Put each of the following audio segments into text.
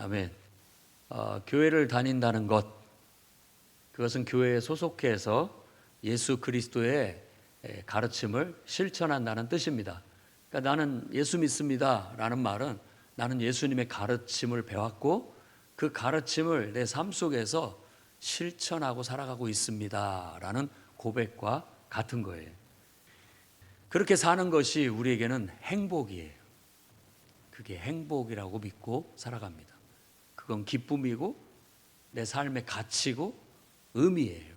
아멘. 교회를 다닌다는 것, 그것은 교회에 소속해서 예수 그리스도의 가르침을 실천한다는 뜻입니다. 그러니까 나는 예수 믿습니다 라는 말은 나는 예수님의 가르침을 배웠고 그 가르침을 내 삶 속에서 실천하고 살아가고 있습니다 라는 고백과 같은 거예요. 그렇게 사는 것이 우리에게는 행복이에요. 그게 행복이라고 믿고 살아갑니다. 그건 기쁨이고 내 삶의 가치고 의미예요.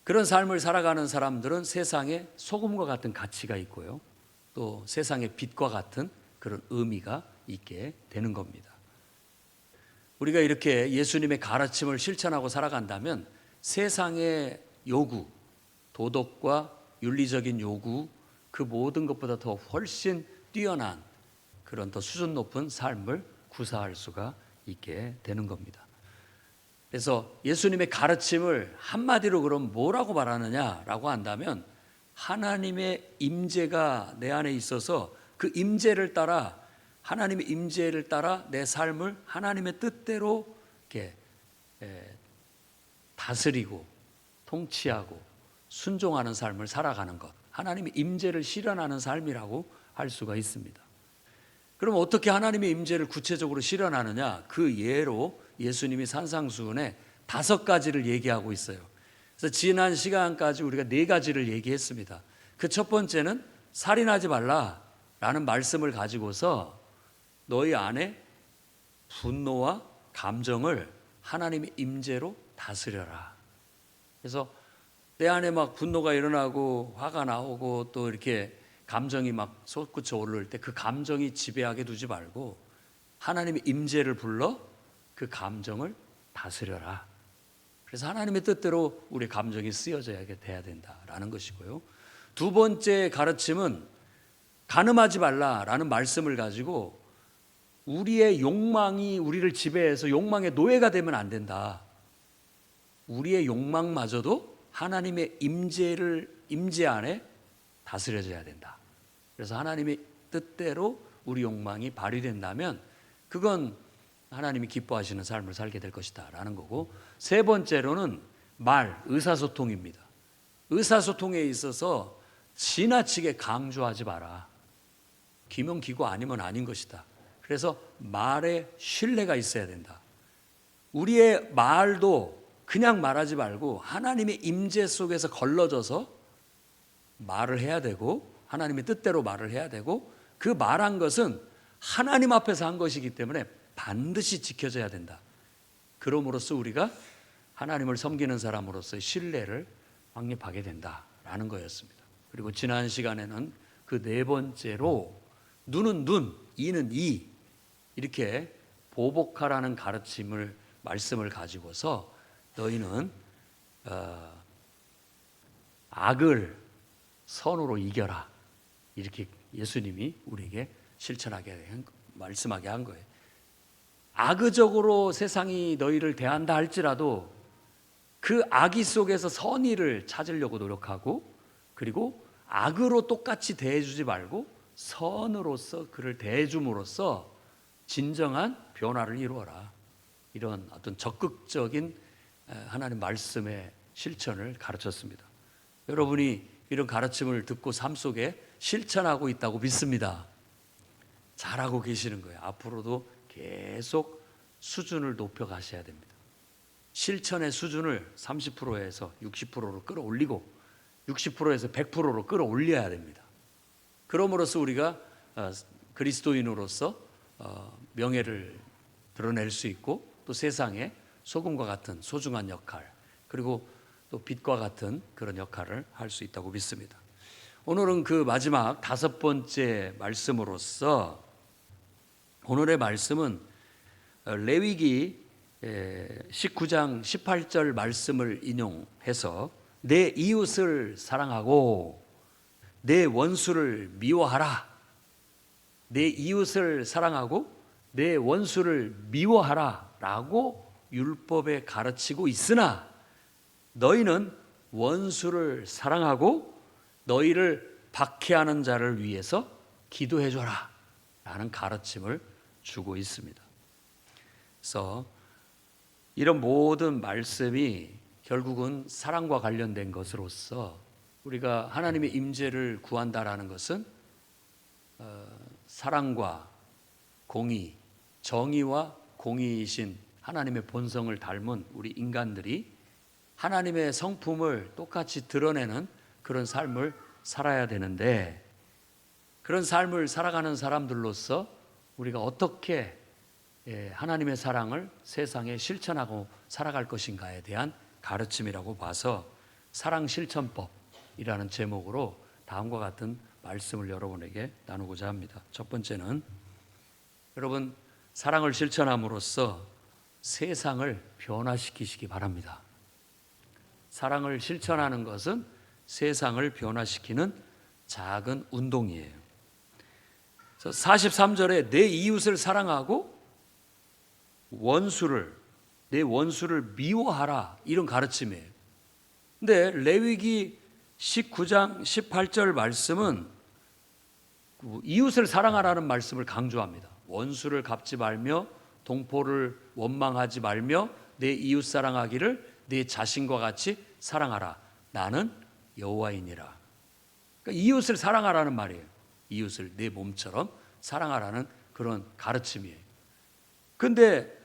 그런 삶을 살아가는 사람들은 세상에 소금과 같은 가치가 있고요. 또 세상의 빛과 같은 그런 의미가 있게 되는 겁니다. 우리가 이렇게 예수님의 가르침을 실천하고 살아간다면 세상의 요구, 도덕과 윤리적인 요구, 그 모든 것보다 더 훨씬 뛰어난 그런 더 수준 높은 삶을 구사할 수가 있게 되는 겁니다. 그래서 예수님의 가르침을 한마디로 그럼 뭐라고 말하느냐라고 한다면 하나님의 임재가 내 안에 있어서 그 임재를 따라 하나님의 임재를 따라 내 삶을 하나님의 뜻대로 이렇게 다스리고 통치하고 순종하는 삶을 살아가는 것, 하나님의 임재를 실현하는 삶이라고 할 수가 있습니다. 그럼 어떻게 하나님의 임재를 구체적으로 실현하느냐? 그 예로 예수님이 산상수훈에 5가지를 얘기하고 있어요. 그래서 지난 시간까지 우리가 4가지를 얘기했습니다. 그 첫 번째는 살인하지 말라라는 말씀을 가지고서 너희 안에 분노와 감정을 하나님의 임재로 다스려라. 그래서 내 안에 막 분노가 일어나고 화가 나오고 또 이렇게 감정이 막 솟구쳐 오를 때 그 감정이 지배하게 두지 말고 하나님의 임재를 불러 그 감정을 다스려라. 그래서 하나님의 뜻대로 우리 감정이 쓰여져야 돼야 된다라는 것이고요. 두 번째 가르침은 간음하지 말라라는 말씀을 가지고 우리의 욕망이 우리를 지배해서 욕망의 노예가 되면 안 된다. 우리의 욕망마저도 하나님의 임재 안에 다스려져야 된다. 그래서 하나님의 뜻대로 우리 욕망이 발휘된다면 그건 하나님이 기뻐하시는 삶을 살게 될 것이다 라는 거고, 세 번째로는 의사소통입니다. 의사소통에 있어서 지나치게 강조하지 마라. 기명기고 아니면 아닌 것이다. 그래서 말에 신뢰가 있어야 된다. 우리의 말도 그냥 말하지 말고 하나님의 임재 속에서 걸러져서 말을 해야 되고 하나님의 뜻대로 말을 해야 되고 그 말한 것은 하나님 앞에서 한 것이기 때문에 반드시 지켜져야 된다. 그럼으로써 우리가 하나님을 섬기는 사람으로서의 신뢰를 확립하게 된다라는 거였습니다. 그리고 지난 시간에는 그 4번째로 눈은 눈, 이는 이 이렇게 보복하라는 말씀을 가지고서 너희는 악을 선으로 이겨라. 이렇게 예수님이 우리에게 말씀하게 한 거예요. 악의적으로 세상이 너희를 대한다 할지라도 그 악의 속에서 선의를 찾으려고 노력하고 그리고 악으로 똑같이 대해주지 말고 선으로서 그를 대해줌으로써 진정한 변화를 이루어라. 이런 어떤 적극적인 하나님 말씀의 실천을 가르쳤습니다. 여러분이 이런 가르침을 듣고 삶 속에 실천하고 있다고 믿습니다. 잘하고 계시는 거예요. 앞으로도 계속 수준을 높여 가셔야 됩니다. 실천의 수준을 30%에서 60%로 끌어올리고 60%에서 100%로 끌어올려야 됩니다. 그럼으로써 우리가 그리스도인으로서 명예를 드러낼 수 있고 또 세상에 소금과 같은 소중한 역할 그리고 또 빛과 같은 그런 역할을 할 수 있다고 믿습니다. 오늘은 그 마지막 5번째 말씀으로서 오늘의 말씀은 레위기 19장 18절 말씀을 인용해서 내 이웃을 사랑하고 내 원수를 미워하라. 내 이웃을 사랑하고 내 원수를 미워하라 라고 율법에 가르치고 있으나 너희는 원수를 사랑하고 너희를 박해하는 자를 위해서 기도해줘라 라는 가르침을 주고 있습니다. 그래서 이런 모든 말씀이 결국은 사랑과 관련된 것으로서 우리가 하나님의 임재를 구한다라는 것은 사랑과 공의, 정의와 공의이신 하나님의 본성을 닮은 우리 인간들이 하나님의 성품을 똑같이 드러내는 그런 삶을 살아야 되는데, 그런 삶을 살아가는 사람들로서 우리가 어떻게 하나님의 사랑을 세상에 실천하고 살아갈 것인가에 대한 가르침이라고 봐서 사랑 실천법이라는 제목으로 다음과 같은 말씀을 여러분에게 나누고자 합니다. 첫 번째는, 여러분, 사랑을 실천함으로써 세상을 변화시키시기 바랍니다. 사랑을 실천하는 것은 세상을 변화시키는 작은 운동이에요. 43절에 내 이웃을 사랑하고 내 원수를 미워하라, 이런 가르침이에요. 근데 레위기 19장 18절 말씀은 이웃을 사랑하라는 말씀을 강조합니다. 원수를 갚지 말며 동포를 원망하지 말며 내 이웃 사랑하기를 내 자신과 같이 사랑하라. 나는 여호와이니라. 그러니까 이웃을 사랑하라는 말이에요. 이웃을 내 몸처럼 사랑하라는 그런 가르침이에요. 그런데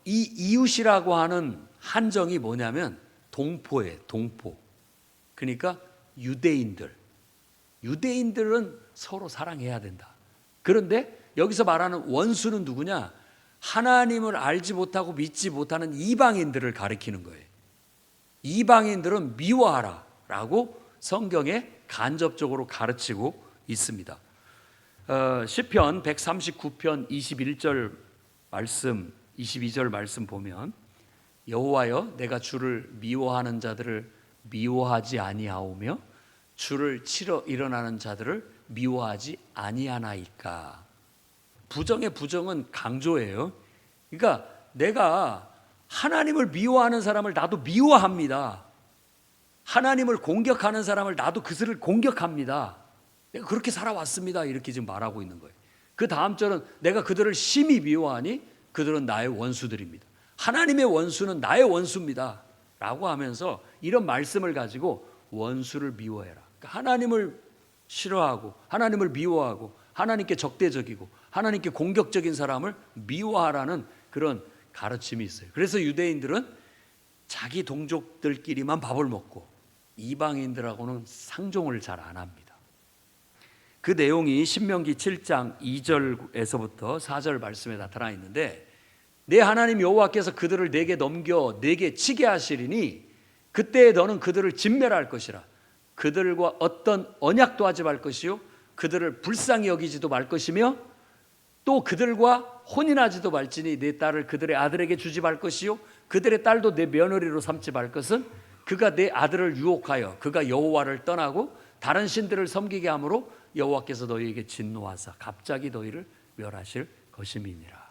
이 이웃이라고 하는 한정이 뭐냐면 동포예요. 동포. 그러니까 유대인들은 서로 사랑해야 된다. 그런데 여기서 말하는 원수는 누구냐? 하나님을 알지 못하고 믿지 못하는 이방인들을 가리키는 거예요. 이방인들은 미워하라 라고 성경에 간접적으로 가르치고 있습니다. 시편 139편 21절 말씀, 22절 말씀 보면, 여호와여, 내가 주를 미워하는 자들을 미워하지 아니하오며 주를 치러 일어나는 자들을 미워하지 아니하나이까. 부정의 부정은 강조예요. 그러니까 내가 하나님을 미워하는 사람을 나도 미워합니다. 하나님을 공격하는 사람을 나도 그들을 공격합니다. 내가 그렇게 살아왔습니다. 이렇게 지금 말하고 있는 거예요. 그 다음 절은 내가 그들을 심히 미워하니 그들은 나의 원수들입니다. 하나님의 원수는 나의 원수입니다 라고 하면서 이런 말씀을 가지고 원수를 미워해라. 그러니까 하나님을 싫어하고 하나님을 미워하고 하나님께 적대적이고 하나님께 공격적인 사람을 미워하라는 그런 가르침이 있어요. 그래서 유대인들은 자기 동족들끼리만 밥을 먹고 이방인들하고는 상종을 잘 안 합니다. 그 내용이 신명기 7장 2절에서부터 4절 말씀에 나타나 있는데, 내 하나님 여호와께서 그들을 내게 넘겨 내게 치게 하시리니 그때 너는 그들을 진멸할 것이라. 그들과 어떤 언약도 하지 말 것이요 그들을 불쌍히 여기지도 말 것이며 또 그들과 혼인하지도 말지니 내 딸을 그들의 아들에게 주지 말 것이요 그들의 딸도 내 며느리로 삼지 말 것은 그가 내 아들을 유혹하여 그가 여호와를 떠나고 다른 신들을 섬기게 함으로 여호와께서 너희에게 진노하사 갑자기 너희를 멸하실 것임이니라.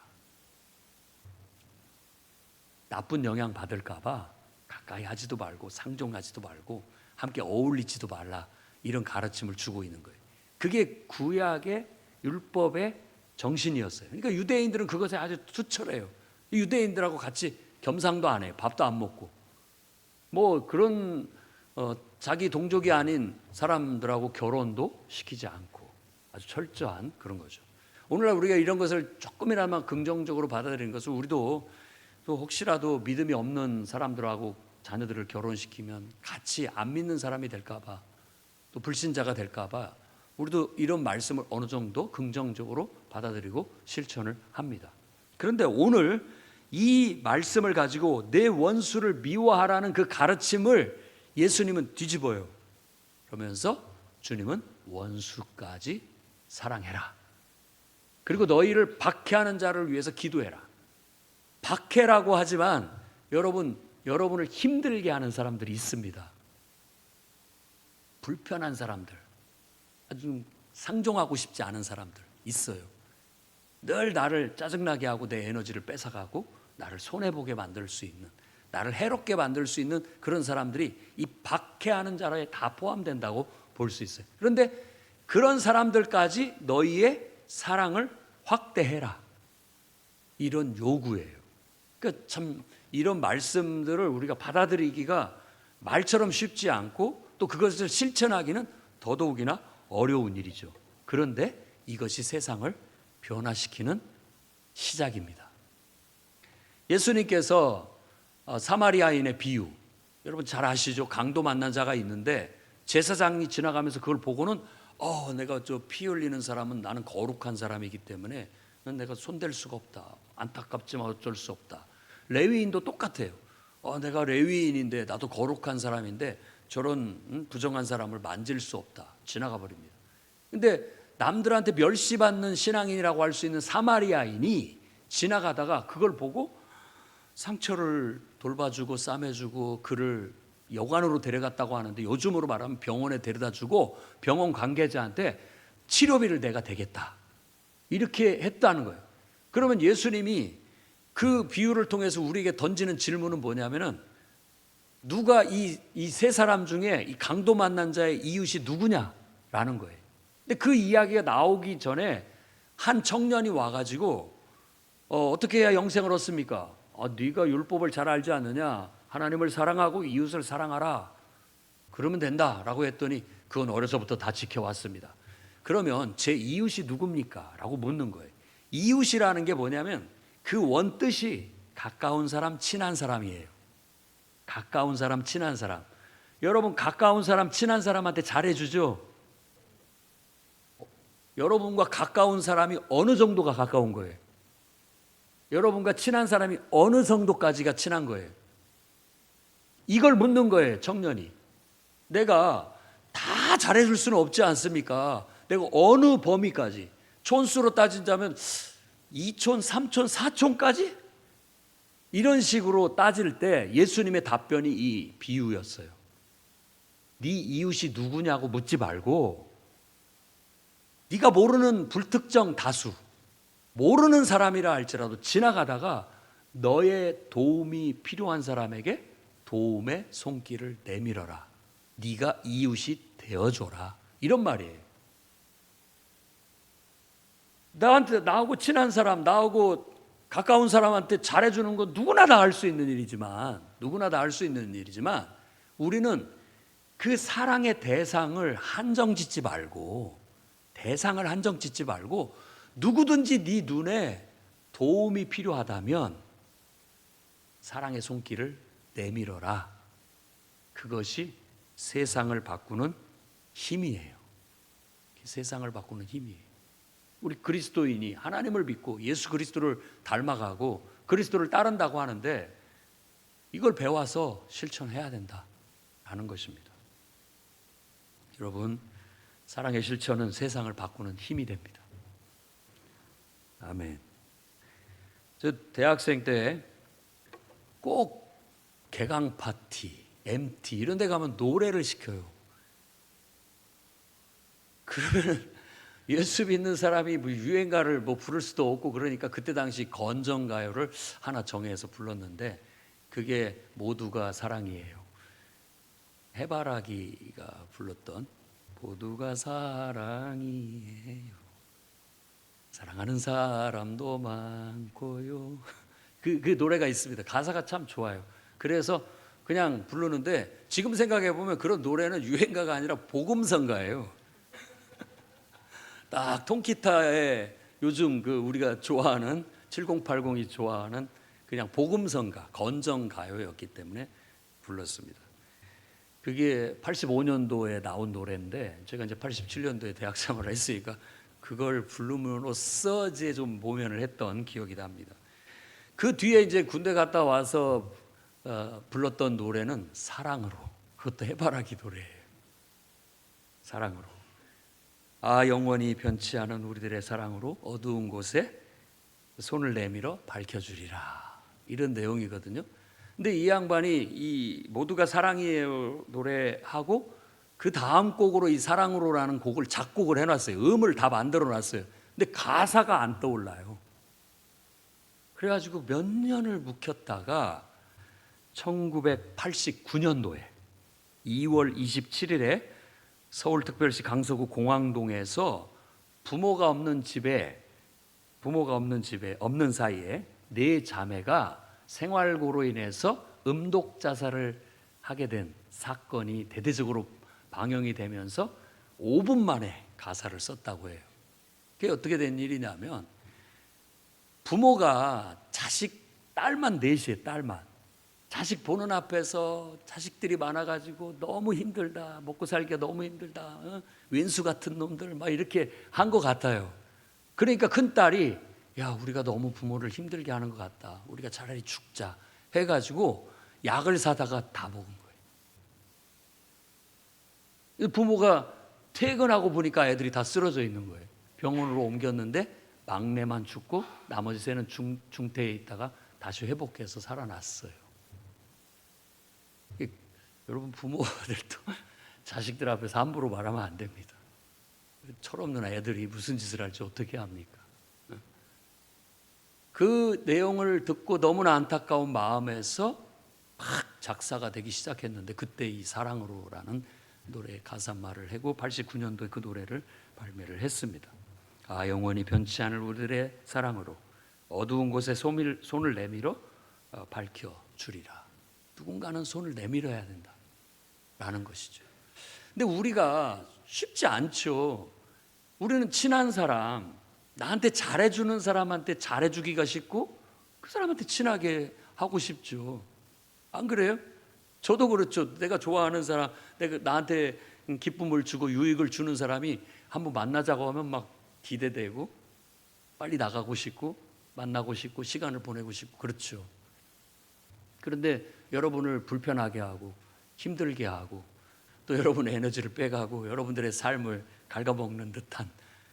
나쁜 영향 받을까 봐 가까이 하지도 말고 상종하지도 말고 함께 어울리지도 말라, 이런 가르침을 주고 있는 거예요. 그게 구약의 율법의 정신이었어요. 그러니까 유대인들은 그것에 아주 투철해요. 유대인들하고 같이 겸상도 안 해요. 밥도 안 먹고 뭐 그런 자기 동족이 아닌 사람들하고 결혼도 시키지 않고 아주 철저한 그런 거죠. 오늘날 우리가 이런 것을 조금이나마 긍정적으로 받아들이는 것은, 우리도 또 혹시라도 믿음이 없는 사람들하고 자녀들을 결혼시키면 같이 안 믿는 사람이 될까 봐, 또 불신자가 될까 봐 우리도 이런 말씀을 어느 정도 긍정적으로 받아들이고 실천을 합니다. 그런데 오늘 이 말씀을 가지고 내 원수를 미워하라는 그 가르침을 예수님은 뒤집어요. 그러면서 주님은 원수까지 사랑해라. 그리고 너희를 박해하는 자를 위해서 기도해라. 박해라고 하지만 여러분을 힘들게 하는 사람들이 있습니다. 불편한 사람들, 아주 상종하고 싶지 않은 사람들 있어요. 늘 나를 짜증나게 하고 내 에너지를 뺏어가고 나를 손해보게 만들 수 있는, 나를 해롭게 만들 수 있는 그런 사람들이 이 박해하는 자라에 다 포함된다고 볼 수 있어요. 그런데 그런 사람들까지 너희의 사랑을 확대해라. 이런 요구예요. 그러니까 참 이런 말씀들을 우리가 받아들이기가 말처럼 쉽지 않고 또 그것을 실천하기는 더더욱이나 어려운 일이죠. 그런데 이것이 세상을 변화시키는 시작입니다. 예수님께서 사마리아인의 비유, 여러분 잘 아시죠? 강도 만난 자가 있는데 제사장이 지나가면서 그걸 보고는 내가 저 피 흘리는 사람은 나는 거룩한 사람이기 때문에 내가 손댈 수가 없다. 안타깝지만 어쩔 수 없다. 레위인도 똑같아요. 내가 레위인인데 나도 거룩한 사람인데 저런 부정한 사람을 만질 수 없다. 지나가 버립니다. 근데 남들한테 멸시받는 신앙인이라고 할 수 있는 사마리아인이 지나가다가 그걸 보고 상처를 돌봐주고 싸매주고 그를 여관으로 데려갔다고 하는데 요즘으로 말하면 병원에 데려다주고 병원 관계자한테 치료비를 내가 대겠다. 이렇게 했다는 거예요. 그러면 예수님이 그 비유를 통해서 우리에게 던지는 질문은 뭐냐면은 누가 이 세 사람 중에 이 강도 만난 자의 이웃이 누구냐라는 거예요. 근데 그 이야기가 나오기 전에 한 청년이 와가지고 어떻게 해야 영생을 얻습니까? 네가 율법을 잘 알지 않느냐? 하나님을 사랑하고 이웃을 사랑하라. 그러면 된다라고 했더니 그건 어려서부터 다 지켜왔습니다. 그러면 제 이웃이 누굽니까? 라고 묻는 거예요. 이웃이라는 게 뭐냐면 그 원뜻이 가까운 사람, 친한 사람이에요. 가까운 사람, 친한 사람. 여러분 가까운 사람, 친한 사람한테 잘해주죠? 여러분과 가까운 사람이 어느 정도가 가까운 거예요? 여러분과 친한 사람이 어느 정도까지가 친한 거예요? 이걸 묻는 거예요, 청년이. 내가 다 잘해줄 수는 없지 않습니까? 내가 어느 범위까지? 촌수로 따진다면 2촌, 3촌, 4촌까지? 이런 식으로 따질 때 예수님의 답변이 이 비유였어요. 네 이웃이 누구냐고 묻지 말고 네가 모르는 불특정 다수, 모르는 사람이라 할지라도 지나가다가 너의 도움이 필요한 사람에게 도움의 손길을 내밀어라. 네가 이웃이 되어줘라. 이런 말이에요. 나하고 친한 사람, 나하고 가까운 사람한테 잘해주는 건 누구나 다 할 수 있는 일이지만 우리는 그 사랑의 대상을 한정짓지 말고 누구든지 네 눈에 도움이 필요하다면 사랑의 손길을 내밀어라. 그것이 세상을 바꾸는 힘이에요. 세상을 바꾸는 힘이에요. 우리 그리스도인이 하나님을 믿고 예수 그리스도를 닮아가고 그리스도를 따른다고 하는데 이걸 배워서 실천해야 된다라는 것입니다. 여러분, 사랑의 실천은 세상을 바꾸는 힘이 됩니다. 아멘. 저 대학생 때 꼭 개강 파티, MT 이런 데 가면 노래를 시켜요. 그러면 예수 믿는 사람이 유행가를 부를 수도 없고 그러니까 그때 당시 건전가요를 하나 정해서 불렀는데 그게 모두가 사랑이에요. 해바라기가 불렀던 모두가 사랑이에요. 사랑하는 사람도 많고요. 그 노래가 있습니다. 가사가 참 좋아요. 그래서 그냥 부르는데 지금 생각해 보면 그런 노래는 유행가가 아니라 복음성가예요. 딱 통기타에 요즘 우리가 좋아하는 7080이 좋아하는 그냥 복음성가, 건전가요였기 때문에 불렀습니다. 그게 85년도에 나온 노래인데 제가 이제 87년도에 대학 생활을 했으니까 그걸 부름으로써 이제 좀 모면을 했던 기억이 납니다. 그 뒤에 이제 군대 갔다 와서 불렀던 노래는 사랑으로, 그것도 해바라기 노래예요. 사랑으로. 영원히 변치 않은 우리들의 사랑으로 어두운 곳에 손을 내밀어 밝혀주리라. 이런 내용이거든요. 근데 이 양반이 이 모두가 사랑이에요 노래하고 그 다음 곡으로 이 사랑으로라는 곡을 작곡을 해놨어요. 음을 다 만들어놨어요. 근데 가사가 안 떠올라요. 그래가지고 몇 년을 묵혔다가 1989년도에 2월 27일에 서울특별시 강서구 공항동에서 부모가 없는 집에 부모가 없는 집에 없는 사이에 네 자매가 생활고로 인해서 음독 자살을 하게 된 사건이 대대적으로 방영이 되면서 5분 만에 가사를 썼다고 해요. 그게 어떻게 된 일이냐면 부모가 자식 딸만 넷이에요. 딸만. 자식 보는 앞에서 자식들이 많아가지고 너무 힘들다. 먹고 살기가 너무 힘들다. 왼수 같은 놈들 막 이렇게 한 것 같아요. 그러니까 큰딸이 야 우리가 너무 부모를 힘들게 하는 것 같다. 우리가 차라리 죽자 해가지고 약을 사다가 다 먹은 거예요. 부모가 퇴근하고 보니까 애들이 다 쓰러져 있는 거예요. 병원으로 옮겼는데 막내만 죽고 나머지 셋은 중태에 있다가 다시 회복해서 살아났어요. 여러분 부모들도 자식들 앞에서 함부로 말하면 안 됩니다. 철없는 애들이 무슨 짓을 할지 어떻게 합니까? 그 내용을 듣고 너무나 안타까운 마음에서 막 작사가 되기 시작했는데 그때 이 사랑으로라는 노래 가사말을 하고 89년도에 그 노래를 발매를 했습니다. 아 영원히 변치 않을 우리들의 사랑으로 어두운 곳에 손을 내밀어 밝혀주리라. 누군가는 손을 내밀어야 된다라는 것이죠. 근데 우리가 쉽지 않죠. 우리는 친한 사람, 나한테 잘해주는 사람한테 잘해주기가 쉽고 그 사람한테 친하게 하고 싶죠. 안 그래요? 저도 그렇죠. 내가 좋아하는 사람, 내가 나한테 기쁨을 주고 유익을 주는 사람이 한번 만나자고 하면 막 기대되고 빨리 나가고 싶고 만나고 싶고 시간을 보내고 싶고 그렇죠. 그런데 여러분을 불편하게 하고 힘들게 하고 또 여러분의 에너지를 빼가고 여러분들의 삶을 갉아먹는 듯한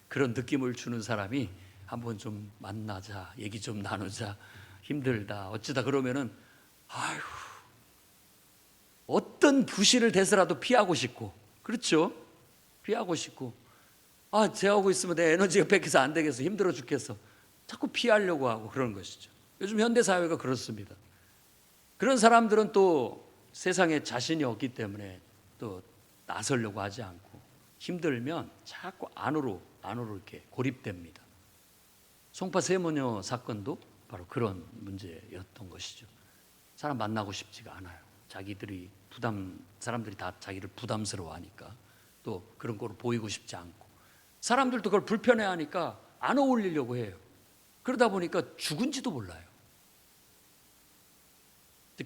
그런 느낌을 주는 사람이 한번 좀 만나자, 얘기 좀 나누자, 힘들다 어쩌다 그러면은 아휴 어떤 부실을 대서라도 피하고 싶고 그렇죠? 피하고 싶고 아 쟤하고 있으면 내 에너지가 뺏겨서 안 되겠어 힘들어 죽겠어 자꾸 피하려고 하고 그런 것이죠. 요즘 현대사회가 그렇습니다. 그런 사람들은 또 세상에 자신이 없기 때문에 또 나서려고 하지 않고 힘들면 자꾸 안으로 이렇게 고립됩니다. 송파 세모녀 사건도 바로 그런 문제였던 것이죠. 사람 만나고 싶지가 않아요. 사람들이 다 자기를 부담스러워하니까 또 그런 거로 보이고 싶지 않고 사람들도 그걸 불편해하니까 안 어울리려고 해요. 그러다 보니까 죽은지도 몰라요.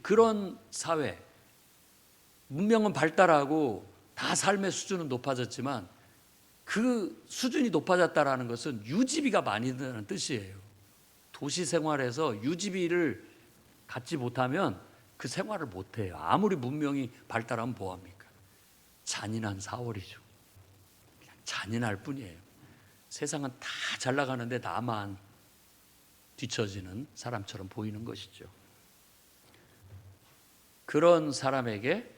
그런 사회, 문명은 발달하고 다 삶의 수준은 높아졌지만 그 수준이 높아졌다는 것은 유지비가 많이 드는 뜻이에요. 도시 생활에서 유지비를 갖지 못하면 그 생활을 못해요. 아무리 문명이 발달하면 뭐합니까? 잔인한 사월이죠. 그냥 잔인할 뿐이에요. 세상은 다 잘 나가는데 나만 뒤처지는 사람처럼 보이는 것이죠. 그런 사람에게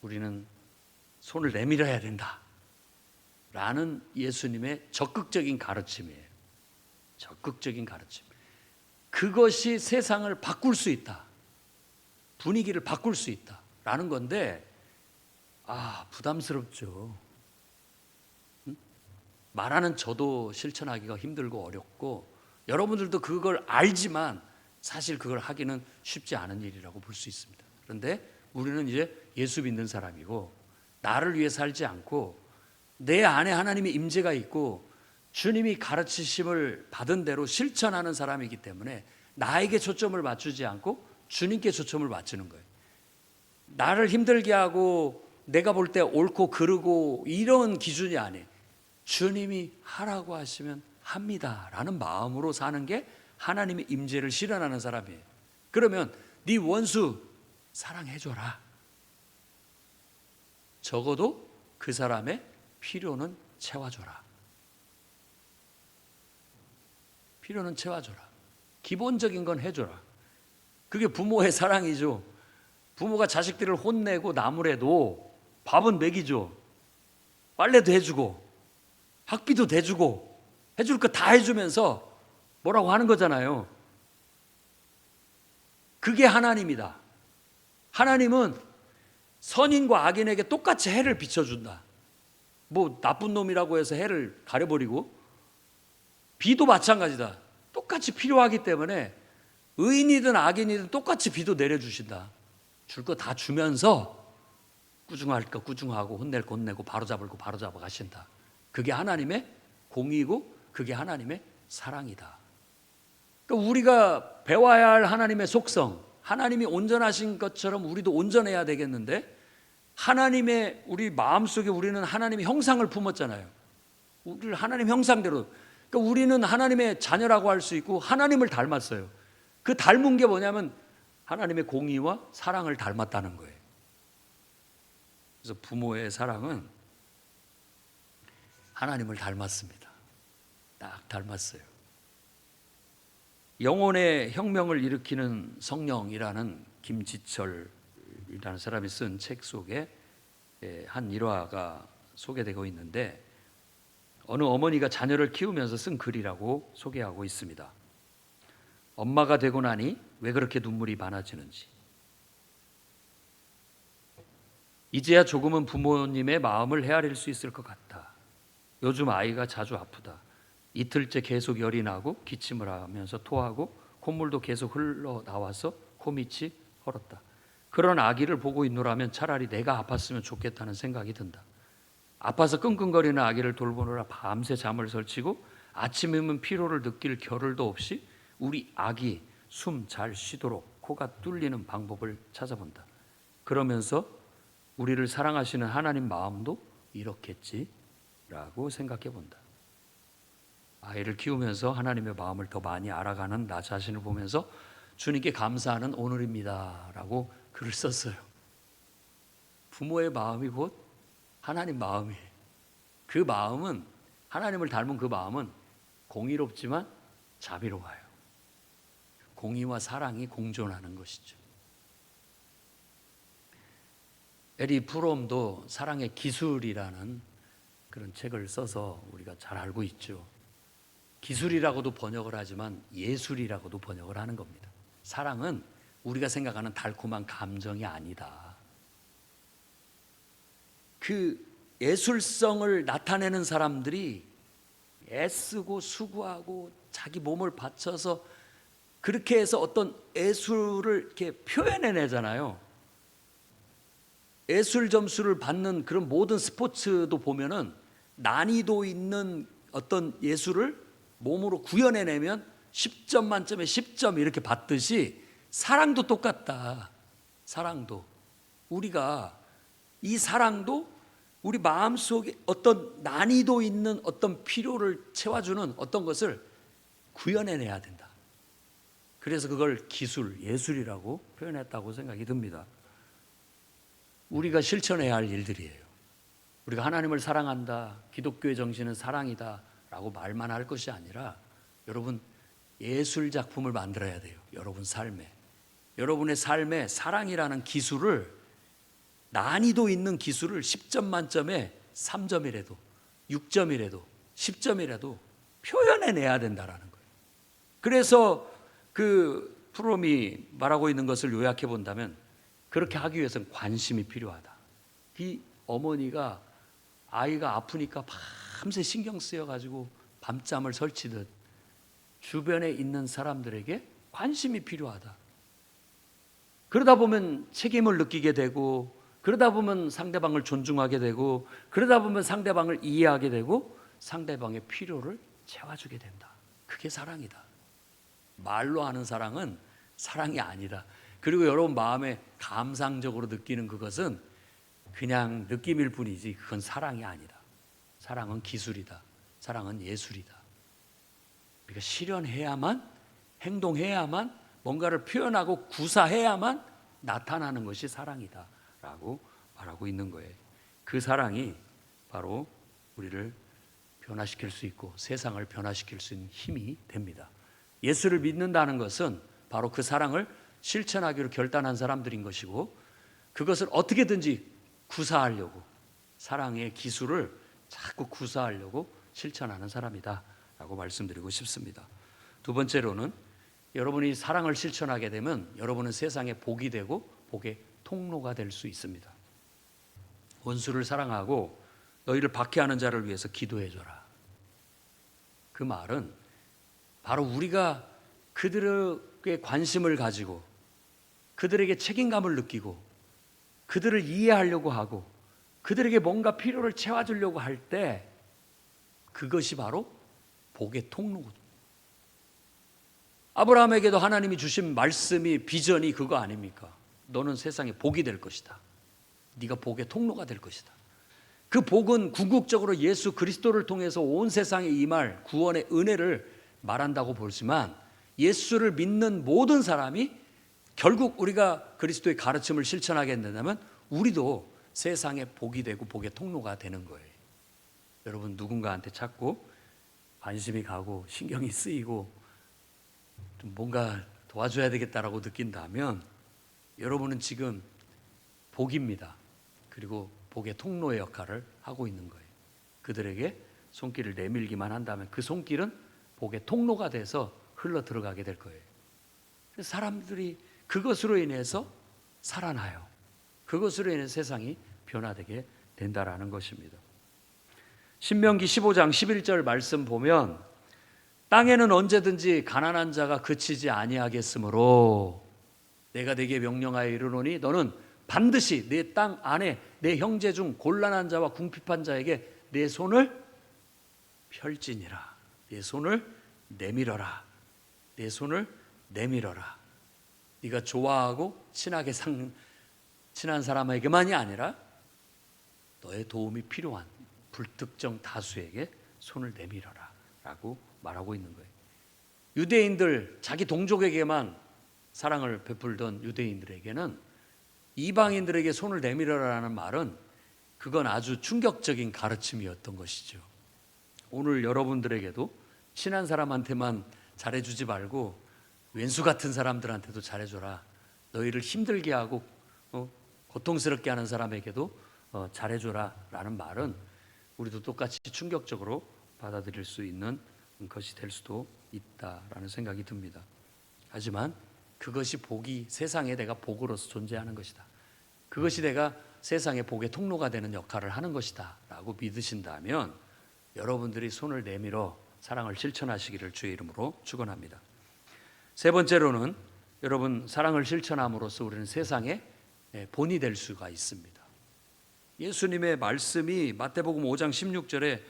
우리는 손을 내밀어야 된다 라는 예수님의 적극적인 가르침이에요. 적극적인 가르침. 그것이 세상을 바꿀 수 있다. 분위기를 바꿀 수 있다 라는 건데 부담스럽죠. 말하는 저도 실천하기가 힘들고 어렵고 여러분들도 그걸 알지만 사실 그걸 하기는 쉽지 않은 일이라고 볼 수 있습니다. 그런데 우리는 이제 예수 믿는 사람이고 나를 위해 살지 않고 내 안에 하나님의 임재가 있고 주님이 가르치심을 받은 대로 실천하는 사람이기 때문에 나에게 초점을 맞추지 않고 주님께 초점을 맞추는 거예요. 나를 힘들게 하고 내가 볼 때 옳고 그르고 이런 기준이 아니에요. 주님이 하라고 하시면 합니다 라는 마음으로 사는 게 하나님의 임재를 실현하는 사람이에요. 그러면 네 원수 사랑해줘라. 적어도 그 사람의 필요는 채워줘라. 필요는 채워줘라. 기본적인 건 해줘라. 그게 부모의 사랑이죠. 부모가 자식들을 혼내고 나무래도 밥은 먹이죠. 빨래도 해주고 학비도 대주고 해줄 거 다 해주면서 뭐라고 하는 거잖아요. 그게 하나님이다. 하나님은 선인과 악인에게 똑같이 해를 비춰준다. 뭐 나쁜 놈이라고 해서 해를 가려버리고 비도 마찬가지다. 똑같이 필요하기 때문에 의인이든 악인이든 똑같이 비도 내려주신다. 줄 거 다 주면서 꾸중할 거 꾸중하고 혼낼 거 혼내고 바로잡을 거 바로잡아 가신다. 그게 하나님의 공의고 그게 하나님의 사랑이다. 그러니까 우리가 배워야 할 하나님의 속성, 하나님이 온전하신 것처럼 우리도 온전해야 되겠는데, 하나님의 우리 마음속에 우리는 하나님의 형상을 품었잖아요. 우리를 하나님 형상대로, 그러니까 우리는 하나님의 자녀라고 할 수 있고 하나님을 닮았어요. 그 닮은 게 뭐냐면 하나님의 공의와 사랑을 닮았다는 거예요. 그래서 부모의 사랑은 하나님을 닮았습니다. 딱 닮았어요. 영혼의 혁명을 일으키는 성령이라는 김지철이라는 사람이 쓴 책 속에 한 일화가 소개되고 있는데, 어느 어머니가 자녀를 키우면서 쓴 글이라고 소개하고 있습니다. 엄마가 되고 나니 왜 그렇게 눈물이 많아지는지. 이제야 조금은 부모님의 마음을 헤아릴 수 있을 것 같다. 요즘 아이가 자주 아프다. 이틀째 계속 열이 나고 기침을 하면서 토하고 콧물도 계속 흘러나와서 코밑이 헐었다. 그런 아기를 보고 있노라면 차라리 내가 아팠으면 좋겠다는 생각이 든다. 아파서 끙끙거리는 아기를 돌보느라 밤새 잠을 설치고 아침이면 피로를 느낄 겨를도 없이 우리 아기 숨 잘 쉬도록 코가 뚫리는 방법을 찾아본다. 그러면서 우리를 사랑하시는 하나님 마음도 이렇겠지라고 생각해 본다. 아이를 키우면서 하나님의 마음을 더 많이 알아가는 나 자신을 보면서 주님께 감사하는 오늘입니다라고 글을 썼어요. 부모의 마음이 곧 하나님 마음이에요. 그 마음은, 하나님을 닮은 그 마음은 공의롭지만 자비로워요. 공의와 사랑이 공존하는 것이죠. 에리 프롬도 사랑의 기술이라는 그런 책을 써서 우리가 잘 알고 있죠. 기술이라고도 번역을 하지만 예술이라고도 번역을 하는 겁니다. 사랑은 우리가 생각하는 달콤한 감정이 아니다. 그 예술성을 나타내는 사람들이 애쓰고 수고하고 자기 몸을 바쳐서 그렇게 해서 어떤 예술을 이렇게 표현해내잖아요. 예술 점수를 받는 그런 모든 스포츠도 보면은 난이도 있는 어떤 예술을 몸으로 구현해내면 10점 만점에 10점 이렇게 받듯이 사랑도 똑같다. 사랑도. 우리가 이 사랑도 우리 마음속에 어떤 난이도 있는 어떤 필요를 채워주는 어떤 것을 구현해내야 된다. 그래서 그걸 기술, 예술이라고 표현했다고 생각이 듭니다. 우리가 실천해야 할 일들이에요. 우리가 하나님을 사랑한다, 기독교의 정신은 사랑이다 라고 말만 할 것이 아니라 여러분 예술 작품을 만들어야 돼요. 여러분의 삶에 사랑이라는 기술을, 난이도 있는 기술을 10점 만점에 3점이라도 6점이라도 10점이라도 표현해내야 된다라는 거예요. 그래서 그 프롬이 말하고 있는 것을 요약해 본다면 그렇게 하기 위해서는 관심이 필요하다. 이 어머니가 아이가 아프니까 밤새 신경 쓰여가지고 밤잠을 설치듯 주변에 있는 사람들에게 관심이 필요하다. 그러다 보면 책임을 느끼게 되고, 그러다 보면 상대방을 존중하게 되고, 그러다 보면 상대방을 이해하게 되고 상대방의 필요를 채워주게 된다. 그게 사랑이다. 말로 하는 사랑은 사랑이 아니다. 그리고 여러분 마음에 감상적으로 느끼는 그것은 그냥 느낌일 뿐이지 그건 사랑이 아니다. 사랑은 기술이다. 사랑은 예술이다. 우리가 실현해야만, 행동해야만, 뭔가를 표현하고 구사해야만 나타나는 것이 사랑이다 라고 말하고 있는 거예요. 그 사랑이 바로 우리를 변화시킬 수 있고 세상을 변화시킬 수 있는 힘이 됩니다. 예수를 믿는다는 것은 바로 그 사랑을 실천하기로 결단한 사람들인 것이고, 그것을 어떻게든지 구사하려고, 사랑의 기술을 자꾸 구사하려고 실천하는 사람이다 라고 말씀드리고 싶습니다. 두 번째로는 여러분이 사랑을 실천하게 되면 여러분은 세상에 복이 되고 복의 통로가 될 수 있습니다. 원수를 사랑하고 너희를 박해하는 자를 위해서 기도해줘라. 그 말은 바로 우리가 그들에게 관심을 가지고 그들에게 책임감을 느끼고 그들을 이해하려고 하고 그들에게 뭔가 필요를 채워주려고 할 때 그것이 바로 복의 통로거든요. 아브라함에게도 하나님이 주신 말씀이 비전이 그거 아닙니까? 너는 세상에 복이 될 것이다. 네가 복의 통로가 될 것이다. 그 복은 궁극적으로 예수 그리스도를 통해서 온 세상에 임할 구원의 은혜를 말한다고 보지만 예수를 믿는 모든 사람이 결국 우리가 그리스도의 가르침을 실천하게 된다면 우리도 세상에 복이 되고 복의 통로가 되는 거예요. 여러분 누군가한테 자꾸 관심이 가고 신경이 쓰이고 좀 뭔가 도와줘야 되겠다라고 느낀다면 여러분은 지금 복입니다. 그리고 복의 통로의 역할을 하고 있는 거예요. 그들에게 손길을 내밀기만 한다면 그 손길은 복의 통로가 돼서 흘러 들어가게 될 거예요. 그래서 사람들이 그것으로 인해서 살아나요. 그것으로 인해 세상이 변화되게 된다라는 것입니다. 신명기 15장 11절 말씀 보면 땅에는 언제든지 가난한 자가 그치지 아니하겠으므로 내가 네게 명령하여 이르노니 너는 반드시 내 땅 안에 내 형제 중 곤란한 자와 궁핍한 자에게 내 손을 펼지니라. 내 손을 내밀어라. 내 손을 내밀어라. 네가 좋아하고 친한 사람에게만이 아니라 너의 도움이 필요한 불특정 다수에게 손을 내밀어라 라고 말하고 있는 거예요. 유대인들 자기 동족에게만 사랑을 베풀던 유대인들에게는 이방인들에게 손을 내밀어라는 말은 그건 아주 충격적인 가르침이었던 것이죠. 오늘 여러분들에게도 친한 사람한테만 잘해주지 말고 왼수 같은 사람들한테도 잘해줘라. 너희를 힘들게 하고 고통스럽게 하는 사람에게도 잘해줘라 라는 말은 우리도 똑같이 충격적으로 받아들일 수 있는 것이 될 수도 있다라는 생각이 듭니다. 하지만 그것이 복이 세상에 내가 복으로서 존재하는 것이다. 그것이 내가 세상에 복의 통로가 되는 역할을 하는 것이다 라고 믿으신다면 여러분들이 손을 내밀어 사랑을 실천하시기를 주의 이름으로 축원합니다. 세 번째로는 여러분 사랑을 실천함으로써 우리는 세상에 본이 될 수가 있습니다. 예수님의 말씀이 마태복음 5장 16절에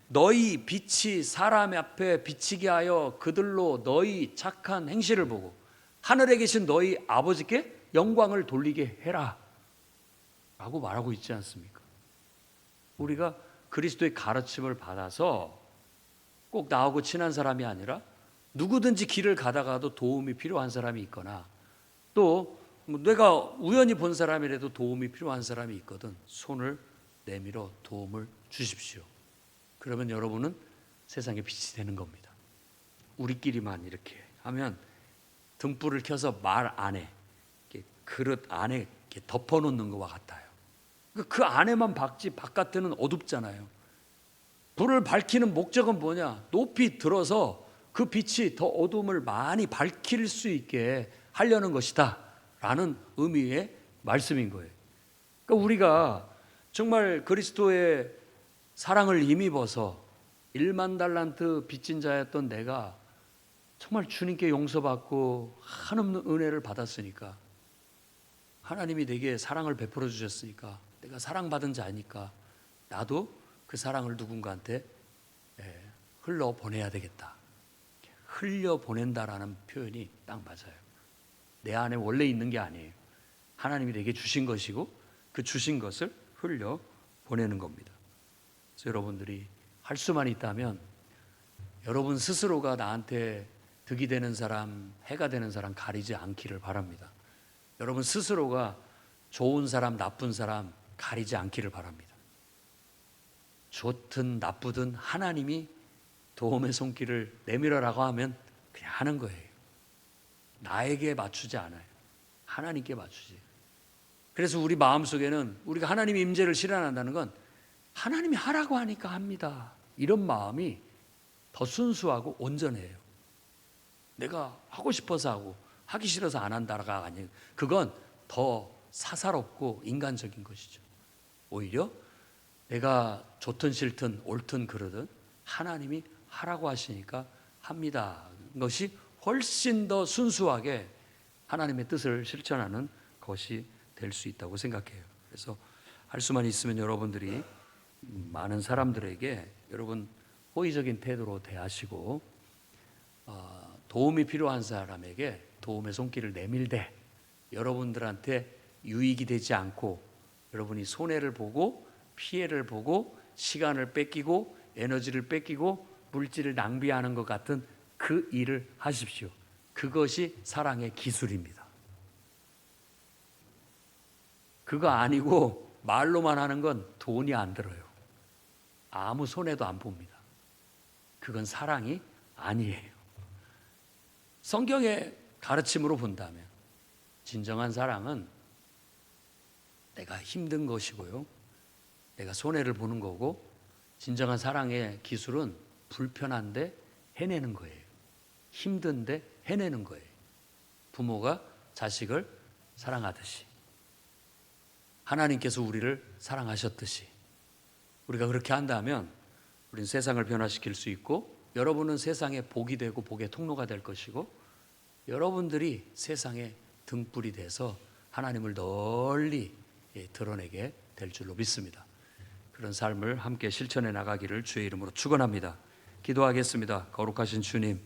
너희 빛이 사람 앞에 비치게 하여 그들로 너희 착한 행실을 보고 하늘에 계신 너희 아버지께 영광을 돌리게 해라 라고 말하고 있지 않습니까? 우리가 그리스도의 가르침을 받아서 꼭 나하고 친한 사람이 아니라 누구든지 길을 가다가도 도움이 필요한 사람이 있거나 또 내가 우연히 본 사람이라도 도움이 필요한 사람이 있거든 손을 내밀어 도움을 주십시오. 그러면 여러분은 세상에 빛이 되는 겁니다. 우리끼리만 이렇게 하면 등불을 켜서 말 안에 그릇 안에 이렇게 덮어놓는 것과 같아요. 그 안에만 밝지 바깥에는 어둡잖아요. 불을 밝히는 목적은 뭐냐? 높이 들어서 그 빛이 더 어둠을 많이 밝힐 수 있게 하려는 것이다 라는 의미의 말씀인 거예요. 그러니까 우리가 정말 그리스도의 사랑을 힘입어서 1만 달란트 빚진 자였던 내가 정말 주님께 용서받고 한없는 은혜를 받았으니까 하나님이 내게 사랑을 베풀어 주셨으니까 내가 사랑받은 자니까 나도 그 사랑을 누군가한테 흘려보내야 되겠다. 흘려보낸다라는 표현이 딱 맞아요. 내 안에 원래 있는 게 아니에요. 하나님이 내게 주신 것이고 그 주신 것을 흘려보내는 겁니다. 그래서 여러분들이 할 수만 있다면 여러분 스스로가 나한테 득이 되는 사람, 해가 되는 사람 가리지 않기를 바랍니다. 여러분 스스로가 좋은 사람, 나쁜 사람 가리지 않기를 바랍니다. 좋든 나쁘든 하나님이 도움의 손길을 내밀어라고 하면 그냥 하는 거예요. 나에게 맞추지 않아요. 하나님께 맞추지. 그래서 우리 마음속에는 우리가 하나님의 임재를 실현한다는 건 하나님이 하라고 하니까 합니다. 이런 마음이 더 순수하고 온전해요. 내가 하고 싶어서 하고 하기 싫어서 안 한다가 아니에요. 그건 더 사사롭고 인간적인 것이죠. 오히려 내가 좋든 싫든 옳든 그러든 하나님이 하라고 하시니까 합니다. 것이 훨씬 더 순수하게 하나님의 뜻을 실천하는 것이 될 수 있다고 생각해요. 그래서 할 수만 있으면 여러분들이 많은 사람들에게 여러분 호의적인 태도로 대하시고 도움이 필요한 사람에게 도움의 손길을 내밀되 여러분들한테 유익이 되지 않고 여러분이 손해를 보고 피해를 보고 시간을 뺏기고 에너지를 뺏기고 물질을 낭비하는 것 같은 그 일을 하십시오. 그것이 사랑의 기술입니다. 그거 아니고 말로만 하는 건 돈이 안 들어요. 아무 손해도 안 봅니다. 그건 사랑이 아니에요. 성경의 가르침으로 본다면 진정한 사랑은 내가 힘든 것이고요. 내가 손해를 보는 거고, 진정한 사랑의 기술은 불편한데 해내는 거예요. 힘든데 해내는 거예요. 부모가 자식을 사랑하듯이, 하나님께서 우리를 사랑하셨듯이 우리가 그렇게 한다면 우리는 세상을 변화시킬 수 있고, 여러분은 세상에 복이 되고 복의 통로가 될 것이고, 여러분들이 세상에 등불이 돼서 하나님을 널리 드러내게 될 줄로 믿습니다. 그런 삶을 함께 실천해 나가기를 주의 이름으로 축원합니다. 기도하겠습니다. 거룩하신 주님,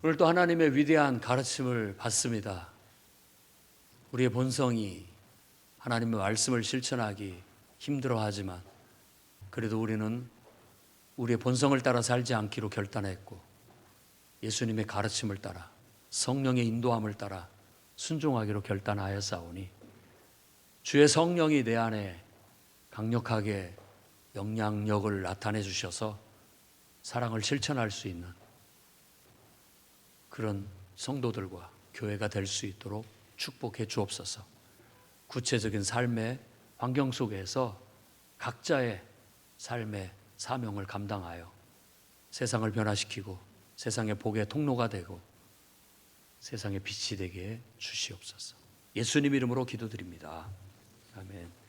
오늘 또 하나님의 위대한 가르침을 받습니다. 우리의 본성이 하나님의 말씀을 실천하기 힘들어하지만 그래도 우리는 우리의 본성을 따라 살지 않기로 결단했고, 예수님의 가르침을 따라 성령의 인도함을 따라 순종하기로 결단하였사오니 주의 성령이 내 안에 강력하게 영향력을 나타내 주셔서 사랑을 실천할 수 있는 그런 성도들과 교회가 될 수 있도록 축복해 주옵소서. 구체적인 삶의 환경 속에서 각자의 삶의 사명을 감당하여 세상을 변화시키고 세상의 복의 통로가 되고 세상의 빛이 되게 주시옵소서. 예수님 이름으로 기도드립니다. 아멘.